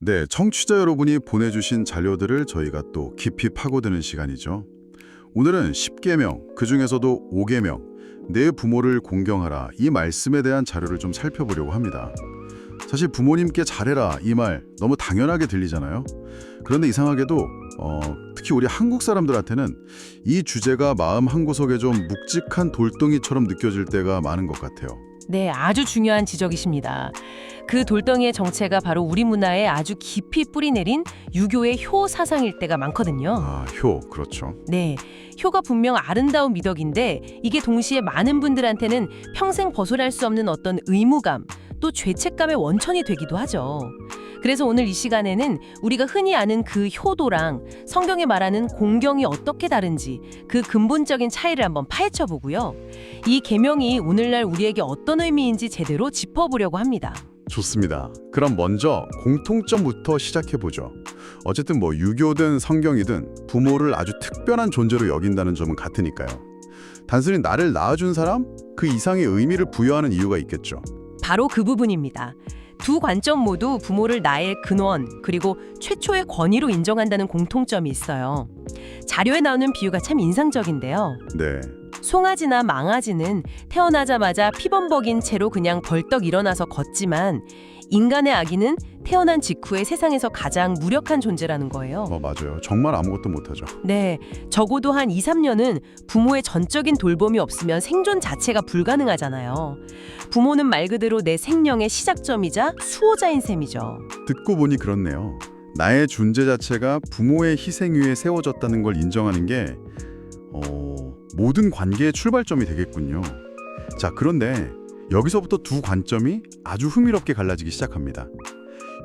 네, 청취자 여러분이 보내주신 자료들을 저희가 또 깊이 파고드는 시간이죠. 오늘은 10계명, 그중에서도 5계명, 내 부모를 공경하라 이 말씀에 대한 자료를 좀 살펴보려고 합니다. 사실 부모님께 잘해라 이 말 너무 당연하게 들리잖아요. 그런데 이상하게도 특히 우리 한국 사람들한테는 이 주제가 마음 한구석에 좀 묵직한 돌덩이처럼 느껴질 때가 많은 것 같아요. 네, 아주 중요한 지적이십니다. 그 돌덩이의 정체가 바로 우리 문화에 아주 깊이 뿌리내린 유교의 효 사상일 때가 많거든요. 아, 효, 그렇죠. 네, 효가 분명 아름다운 미덕인데 이게 동시에 많은 분들한테는 평생 벗어날 수 없는 어떤 의무감, 또 죄책감의 원천이 되기도 하죠. 그래서 오늘 이 시간에는 우리가 흔히 아는 그 효도랑 성경에 말하는 공경이 어떻게 다른지 그 근본적인 차이를 한번 파헤쳐 보고요. 이 계명이 오늘날 우리에게 어떤 의미인지 제대로 짚어보려고 합니다. 좋습니다. 그럼 먼저 공통점부터 시작해보죠. 어쨌든 뭐 유교든 성경이든 부모를 아주 특별한 존재로 여긴다는 점은 같으니까요. 단순히 나를 낳아준 사람? 그 이상의 의미를 부여하는 이유가 있겠죠. 바로 그 부분입니다. 두 관점 모두 부모를 나의 근원 그리고 최초의 권위로 인정한다는 공통점이 있어요. 자료에 나오는 비유가 참 인상적인데요. 네, 송아지나 망아지는 태어나자마자 피범벅인 채로 그냥 벌떡 일어나서 걷지만 인간의 아기는 태어난 직후에 세상에서 가장 무력한 존재라는 거예요. 맞아요. 정말 아무것도 못하죠. 네, 적어도 한 2, 3년은 부모의 전적인 돌봄이 없으면 생존 자체가 불가능하잖아요. 부모는 말 그대로 내 생명의 시작점이자 수호자인 셈이죠. 듣고 보니 그렇네요. 나의 존재 자체가 부모의 희생 위에 세워졌다는 걸 인정하는 게 모든 관계의 출발점이 되겠군요. 자, 그런데 여기서부터 두 관점이 아주 흥미롭게 갈라지기 시작합니다.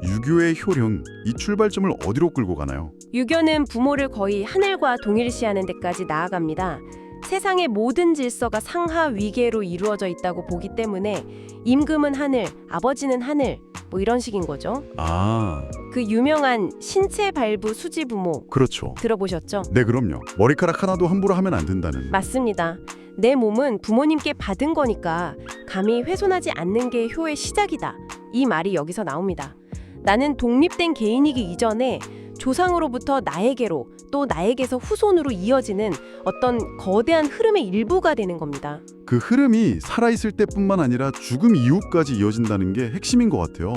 유교의 효령, 이 출발점을 어디로 끌고 가나요? 유교는 부모를 거의 하늘과 동일시하는 데까지 나아갑니다. 세상의 모든 질서가 상하 위계로 이루어져 있다고 보기 때문에 임금은 하늘, 아버지는 하늘 뭐 이런 식인 거죠. 아, 그 유명한 신체 발부 수지 부모 그렇죠. 들어보셨죠? 네, 그럼요. 머리카락 하나도 함부로 하면 안 된다는. 맞습니다. 내 몸은 부모님께 받은 거니까 감히 훼손하지 않는 게 효의 시작이다. 이 말이 여기서 나옵니다. 나는 독립된 개인이기 이전에 조상으로부터 나에게로 또 나에게서 후손으로 이어지는 어떤 거대한 흐름의 일부가 되는 겁니다. 그 흐름이 살아있을 때뿐만 아니라 죽음 이후까지 이어진다는 게 핵심인 것 같아요.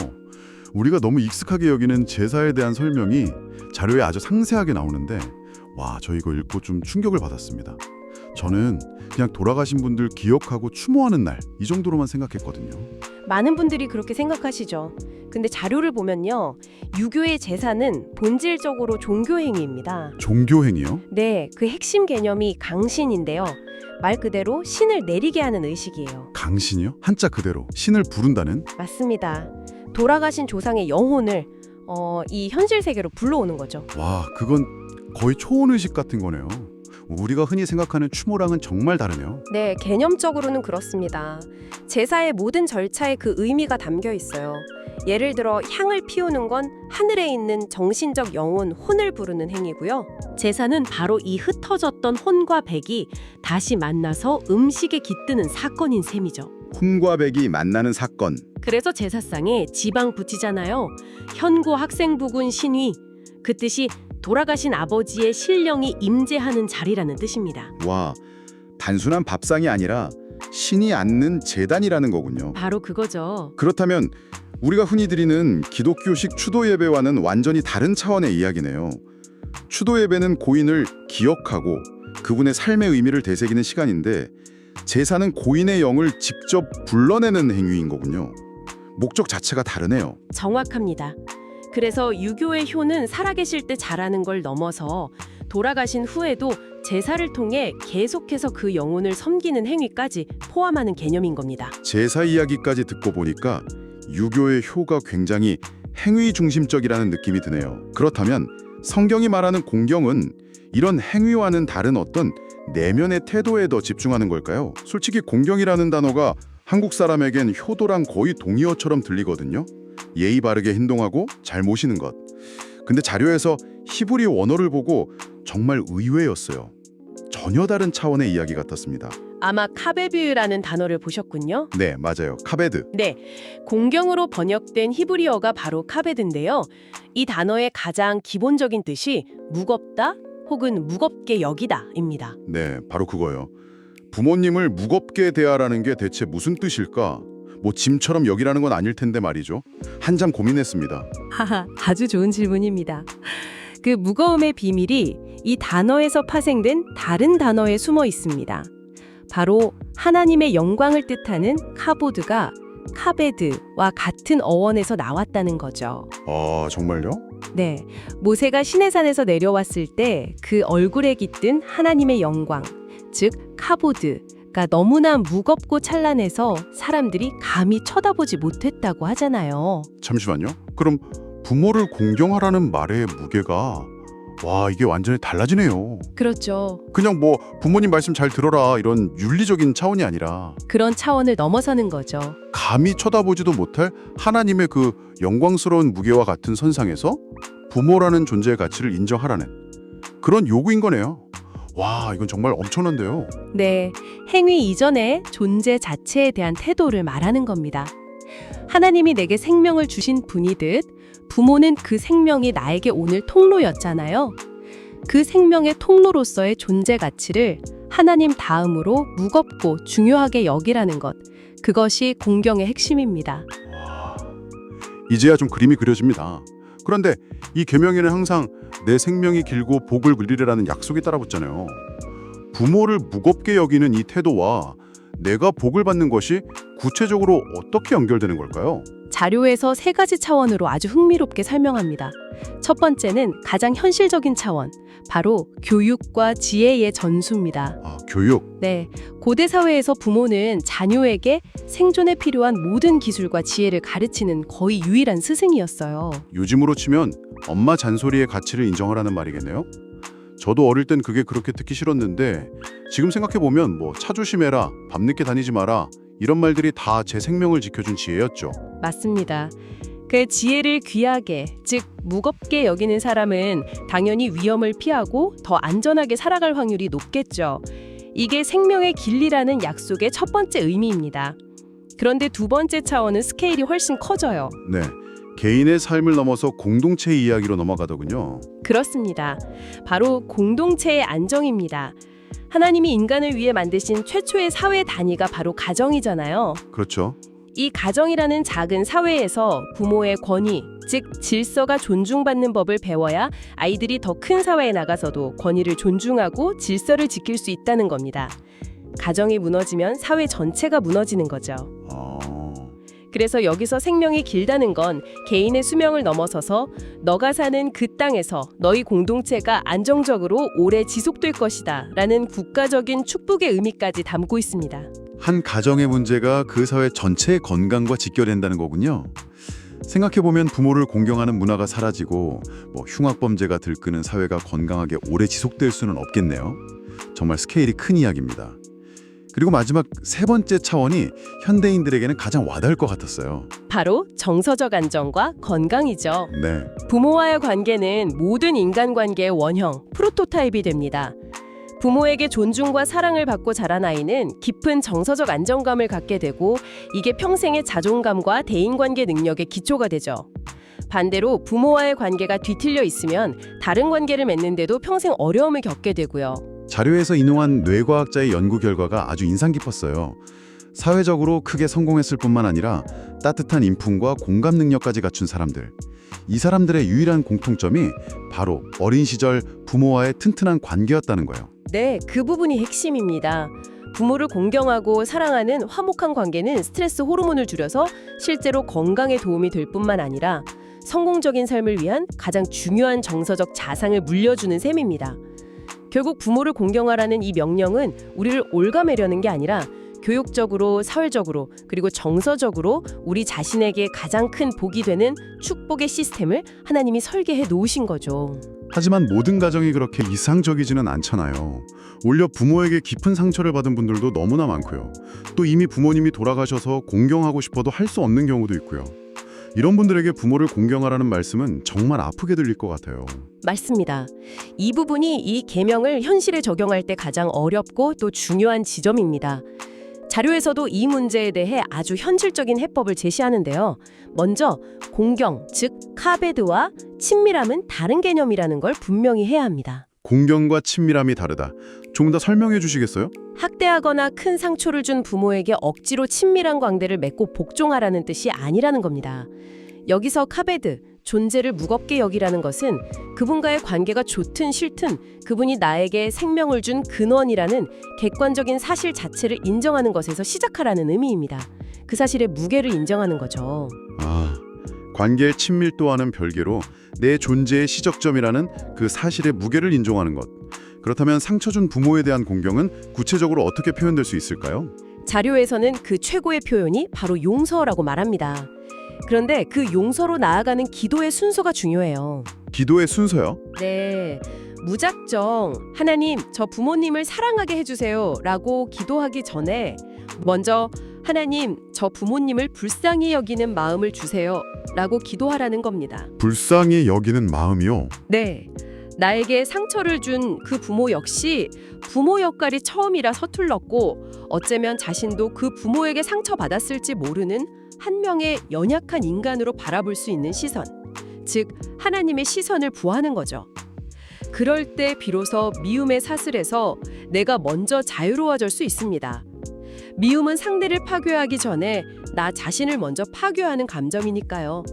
우리가 너무 익숙하게 여기는 제사에 대한 설명이 자료에 아주 상세하게 나오는데 와, 저 이거 읽고 좀 충격을 받았습니다. 저는 그냥 돌아가신 분들 기억하고 추모하는 날 이 정도로만 생각했거든요. 많은 분들이 그렇게 생각하시죠. 근데 자료를 보면요. 유교의 제사는 본질적으로 종교행위입니다. 종교행위요? 네, 그 핵심 개념이 강신인데요. 말 그대로 신을 내리게 하는 의식이에요. 강신이요? 한자 그대로 신을 부른다는? 맞습니다. 돌아가신 조상의 영혼을 이 현실 세계로 불러오는 거죠. 와, 그건 거의 초혼의식 같은 거네요. 우리가 흔히 생각하는 추모랑은 정말 다르네요. 네, 개념적으로는 그렇습니다. 제사의 모든 절차에 그 의미가 담겨 있어요. 예를 들어 향을 피우는 건 하늘에 있는 정신적 영혼 혼을 부르는 행위고요. 제사는 바로 이 흩어졌던 혼과 백이 다시 만나서 음식에 깃드는 사건인 셈이죠. 혼과 백이 만나는 사건. 그래서 제사상에 지방 붙이잖아요. 현고 학생부군 신위. 그 뜻이 돌아가신 아버지의 신령이 임재하는 자리라는 뜻입니다. 와, 단순한 밥상이 아니라 신이 앉는 제단이라는 거군요. 바로 그거죠. 그렇다면 우리가 흔히 드리는 기독교식 추도 예배와는 완전히 다른 차원의 이야기네요. 추도 예배는 고인을 기억하고 그분의 삶의 의미를 되새기는 시간인데 제사는 고인의 영을 직접 불러내는 행위인 거군요. 목적 자체가 다르네요. 정확합니다. 그래서 유교의 효는 살아계실 때 잘하는 걸 넘어서 돌아가신 후에도 제사를 통해 계속해서 그 영혼을 섬기는 행위까지 포함하는 개념인 겁니다. 제사 이야기까지 듣고 보니까 유교의 효가 굉장히 행위 중심적이라는 느낌이 드네요. 그렇다면 성경이 말하는 공경은 이런 행위와는 다른 어떤 내면의 태도에 더 집중하는 걸까요? 솔직히 공경이라는 단어가 한국 사람에겐 효도랑 거의 동의어처럼 들리거든요. 예의 바르게 행동하고 잘 모시는 것. 근데 자료에서 히브리 원어를 보고 정말 의외였어요. 전혀 다른 차원의 이야기 같았습니다. 아마 카베드라는 단어를 보셨군요. 네, 맞아요. 카베드. 네, 공경으로 번역된 히브리어가 바로 카베드인데요. 이 단어의 가장 기본적인 뜻이 무겁다 혹은 무겁게 여기다입니다. 네, 바로 그거예요. 부모님을 무겁게 대하라는 게 대체 무슨 뜻일까? 뭐 짐처럼 여기라는 건 아닐 텐데 말이죠. 한참 고민했습니다. 하하, 아주 좋은 질문입니다. 그 무거움의 비밀이 이 단어에서 파생된 다른 단어에 숨어 있습니다. 바로 하나님의 영광을 뜻하는 카보드가 카베드와 같은 어원에서 나왔다는 거죠. 아, 정말요? 네, 모세가 시내산에서 내려왔을 때 그 얼굴에 깃든 하나님의 영광, 즉 카보드가 너무나 무겁고 찬란해서 사람들이 감히 쳐다보지 못했다고 하잖아요. 잠시만요. 그럼 부모를 공경하라는 말의 무게가 와, 이게 완전히 달라지네요. 그렇죠. 그냥 뭐 부모님 말씀 잘 들어라 이런 윤리적인 차원이 아니라 그런 차원을 넘어서는 거죠. 감히 쳐다보지도 못할 하나님의 그 영광스러운 무게와 같은 선상에서 부모라는 존재의 가치를 인정하라는 그런 요구인 거네요. 와, 이건 정말 엄청난데요. 네, 행위 이전에 존재 자체에 대한 태도를 말하는 겁니다. 하나님이 내게 생명을 주신 분이듯 부모는 그 생명이 나에게 오늘 통로였잖아요. 그 생명의 통로로서의 존재 가치를 하나님 다음으로 무겁고 중요하게 여기라는 것, 그것이 공경의 핵심입니다. 와, 이제야 좀 그림이 그려집니다. 그런데 이 계명에는 항상 내 생명이 길고 복을 누리리라는 약속이 따라붙잖아요. 부모를 무겁게 여기는 이 태도와 내가 복을 받는 것이 구체적으로 어떻게 연결되는 걸까요? 자료에서 세 가지 차원으로 아주 흥미롭게 설명합니다. 첫 번째는 가장 현실적인 차원, 바로 교육과 지혜의 전수입니다. 아, 교육. 네, 고대 사회에서 부모는 자녀에게 생존에 필요한 모든 기술과 지혜를 가르치는 거의 유일한 스승이었어요. 요즘으로 치면 엄마 잔소리의 가치를 인정하라는 말이겠네요. 저도 어릴 땐 그게 그렇게 듣기 싫었는데 지금 생각해보면 뭐 차 조심해라, 밤늦게 다니지 마라 이런 말들이 다 제 생명을 지켜준 지혜였죠. 맞습니다. 그 지혜를 귀하게, 즉 무겁게 여기는 사람은 당연히 위험을 피하고 더 안전하게 살아갈 확률이 높겠죠. 이게 생명의 길리라는 약속의 첫 번째 의미입니다. 그런데 두 번째 차원은 스케일이 훨씬 커져요. 네, 개인의 삶을 넘어서 공동체의 이야기로 넘어가더군요. 그렇습니다. 바로 공동체의 안정입니다. 하나님이 인간을 위해 만드신 최초의 사회 단위가 바로 가정이잖아요. 그렇죠. 이 가정이라는 작은 사회에서 부모의 권위, 즉 질서가 존중받는 법을 배워야 아이들이 더 큰 사회에 나가서도 권위를 존중하고 질서를 지킬 수 있다는 겁니다. 가정이 무너지면 사회 전체가 무너지는 거죠. 그래서 여기서 생명이 길다는 건 개인의 수명을 넘어서서 너가 사는 그 땅에서 너희 공동체가 안정적으로 오래 지속될 것이다 라는 국가적인 축복의 의미까지 담고 있습니다. 한 가정의 문제가 그 사회 전체의 건강과 직결된다는 거군요. 생각해보면 부모를 공경하는 문화가 사라지고 뭐 흉악범죄가 들끓는 사회가 건강하게 오래 지속될 수는 없겠네요. 정말 스케일이 큰 이야기입니다. 그리고 마지막 세 번째 차원이 현대인들에게는 가장 와닿을 것 같았어요. 바로 정서적 안정과 건강이죠. 네, 부모와의 관계는 모든 인간관계의 원형, 프로토타입이 됩니다. 부모에게 존중과 사랑을 받고 자란 아이는 깊은 정서적 안정감을 갖게 되고 이게 평생의 자존감과 대인관계 능력의 기초가 되죠. 반대로 부모와의 관계가 뒤틀려 있으면 다른 관계를 맺는데도 평생 어려움을 겪게 되고요. 자료에서 인용한 뇌과학자의 연구 결과가 아주 인상 깊었어요. 사회적으로 크게 성공했을 뿐만 아니라 따뜻한 인품과 공감 능력까지 갖춘 사람들. 이 사람들의 유일한 공통점이 바로 어린 시절 부모와의 튼튼한 관계였다는 거예요. 네, 그 부분이 핵심입니다. 부모를 공경하고 사랑하는 화목한 관계는 스트레스 호르몬을 줄여서 실제로 건강에 도움이 될 뿐만 아니라 성공적인 삶을 위한 가장 중요한 정서적 자산을 물려주는 셈입니다. 결국 부모를 공경하라는 이 명령은 우리를 올가매려는 게 아니라 교육적으로, 사회적으로, 그리고 정서적으로 우리 자신에게 가장 큰 복이 되는 축복의 시스템을 하나님이 설계해 놓으신 거죠. 하지만 모든 가정이 그렇게 이상적이지는 않잖아요. 오히려 부모에게 깊은 상처를 받은 분들도 너무나 많고요. 또 이미 부모님이 돌아가셔서 공경하고 싶어도 할 수 없는 경우도 있고요. 이런 분들에게 부모를 공경하라는 말씀은 정말 아프게 들릴 것 같아요. 맞습니다. 이 부분이 이 계명을 현실에 적용할 때 가장 어렵고 또 중요한 지점입니다. 자료에서도 이 문제에 대해 아주 현실적인 해법을 제시하는데요. 먼저 공경, 즉 카베드와 친밀함은 다른 개념이라는 걸 분명히 해야 합니다. 공경과 친밀함이 다르다. 좀 더 설명해 주시겠어요? 학대하거나 큰 상처를 준 부모에게 억지로 친밀한 관계를 맺고 복종하라는 뜻이 아니라는 겁니다. 여기서 카베드, 존재를 무겁게 여기라는 것은 그분과의 관계가 좋든 싫든 그분이 나에게 생명을 준 근원이라는 객관적인 사실 자체를 인정하는 것에서 시작하라는 의미입니다. 그 사실의 무게를 인정하는 거죠. 관계의 친밀도와는 별개로 내 존재의 시적점이라는 그 사실의 무게를 인정하는 것. 그렇다면 상처 준 부모에 대한 공경은 구체적으로 어떻게 표현될 수 있을까요? 자료에서는 그 최고의 표현이 바로 용서라고 말합니다. 그런데 그 용서로 나아가는 기도의 순서가 중요해요. 기도의 순서요? 네, 무작정 하나님, 저 부모님을 사랑하게 해주세요 라고 기도하기 전에 먼저 하나님, 저 부모님을 불쌍히 여기는 마음을 주세요 라고 기도하라는 겁니다. 불쌍히 여기는 마음이요? 네, 나에게 상처를 준 그 부모 역시 부모 역할이 처음이라 서툴렀고 어쩌면 자신도 그 부모에게 상처받았을지 모르는 한 명의 연약한 인간으로 바라볼 수 있는 시선, 즉 하나님의 시선을 부하는 거죠. 그럴 때 비로소 미움의 사슬에서 내가 먼저 자유로워질 수 있습니다. 미움은 상대를 파괴하기 전에 나 자신을 먼저 파괴하는 감정이니까요.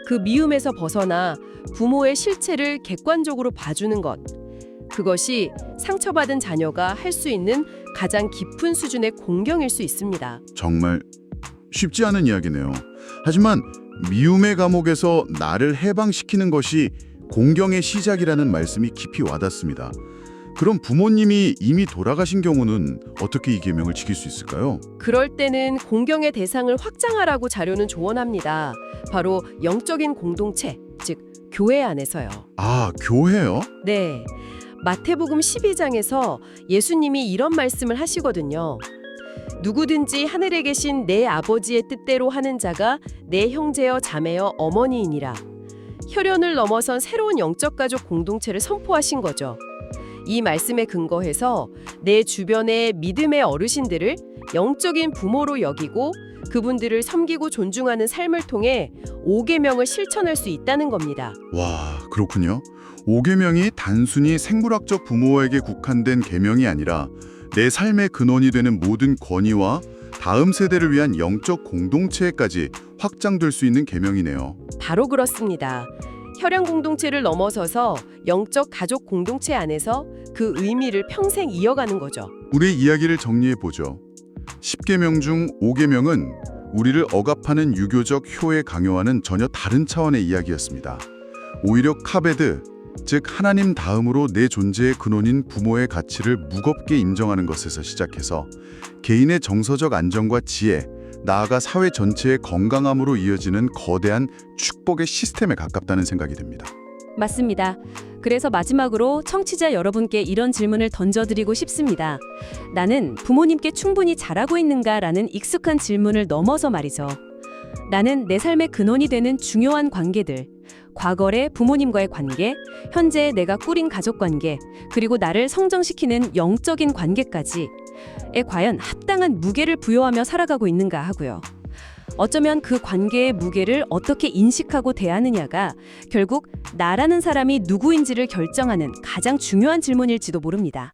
그 미움에서 벗어나 부모의 실체를 객관적으로 봐주는 것, 그것이 상처받은 자녀가 할 수 있는 가장 깊은 수준의 공경일 수 있습니다. 정말 쉽지 않은 이야기네요. 하지만 미움의 감옥에서 나를 해방시키는 것이 공경의 시작이라는 말씀이 깊이 와닿습니다. 그럼 부모님이 이미 돌아가신 경우는 어떻게 이 계명을 지킬 수 있을까요? 그럴 때는 공경의 대상을 확장하라고 자료는 조언합니다. 바로 영적인 공동체, 즉 교회 안에서요. 교회요? 네, 마태복음 12장에서 예수님이 이런 말씀을 하시거든요. 누구든지 하늘에 계신 내 아버지의 뜻대로 하는 자가 내 형제여 자매여 어머니이니라. 혈연을 넘어선 새로운 영적 가족 공동체를 선포하신 거죠. 이 말씀에 근거해서 내 주변의 믿음의 어르신들을 영적인 부모로 여기고 그분들을 섬기고 존중하는 삶을 통해 5계명을 실천할 수 있다는 겁니다. 와, 그렇군요. 5계명이 단순히 생물학적 부모에게 국한된 계명이 아니라 내 삶의 근원이 되는 모든 권위와 다음 세대를 위한 영적 공동체까지 확장될 수 있는 계명이네요. 바로 그렇습니다. 혈연 공동체를 넘어서서 영적 가족 공동체 안에서 그 의미를 평생 이어가는 거죠. 우리 이야기를 정리해 보죠. 10계명 중 5계명은 우리를 억압하는 유교적 효에 강요하는 전혀 다른 차원의 이야기였습니다. 오히려 카베드, 즉 하나님 다음으로 내 존재의 근원인 부모의 가치를 무겁게 인정하는 것에서 시작해서 개인의 정서적 안정과 지혜, 나아가 사회 전체의 건강함으로 이어지는 거대한 축복의 시스템에 가깝다는 생각이 듭니다. 맞습니다. 그래서 마지막으로 청취자 여러분께 이런 질문을 던져드리고 싶습니다. 나는 부모님께 충분히 잘하고 있는가라는 익숙한 질문을 넘어서 말이죠. 나는 내 삶의 근원이 되는 중요한 관계들, 과거의 부모님과의 관계, 현재 내가 꾸린 가족관계, 그리고 나를 성장시키는 영적인 관계까지에 과연 합당한 무게를 부여하며 살아가고 있는가 하고요. 어쩌면 그 관계의 무게를 어떻게 인식하고 대하느냐가 결국 나라는 사람이 누구인지를 결정하는 가장 중요한 질문일지도 모릅니다.